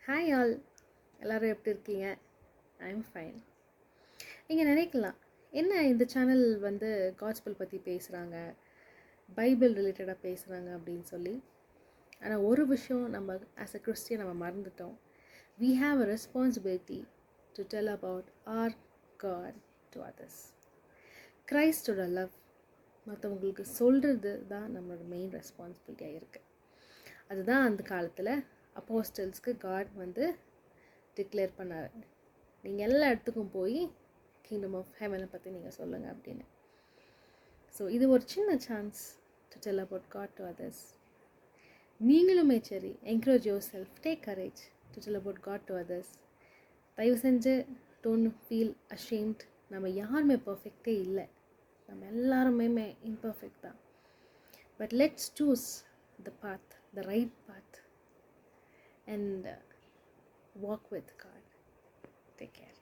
Hi all, எல்லோரும் எப்படி இருக்கீங்க? I'm fine. நீங்கள் நினைக்கலாம், என்ன இந்த சேனல் வந்து காஸ்பல் பற்றி பேசுகிறாங்க, பைபிள் ரிலேட்டடாக பேசுகிறாங்க அப்படின்னு சொல்லி. ஆனால் ஒரு விஷயம் நம்ம ஆஸ் அ கிறிஸ்டியன் நம்ம மறந்துட்டோம். we have a responsibility to tell about our God to others. கிரைஸ்டோட லவ் மற்றவங்களுக்கு சொல்கிறது தான் நம்மளோட மெயின் ரெஸ்பான்சிபிலிட்டியாக இருக்குது. அதுதான் அந்த காலத்தில் அப்போஸ்டல்ஸ்க்கு காட் வந்து டிக்ளேர் பண்ணார், நீங்கள் எல்லா இடத்துக்கும் போய் கிங்டம் ஆஃப் ஹெவனை பற்றி நீங்கள் சொல்லுங்கள் அப்படின்னு. ஸோ இது ஒரு சின்ன chance to tell about God to others. நீங்களுமே சரி, encourage yourself, take courage to tell about God to others. தயவு செஞ்சு டோன்ட் ஃபீல் அஷேம்ட். நம்ம யாருமே பர்ஃபெக்டே இல்லை, நம்ம எல்லாருமே இம்பர்ஃபெக்ட் தான். But let's choose the path, the right path and walk with God. Take care.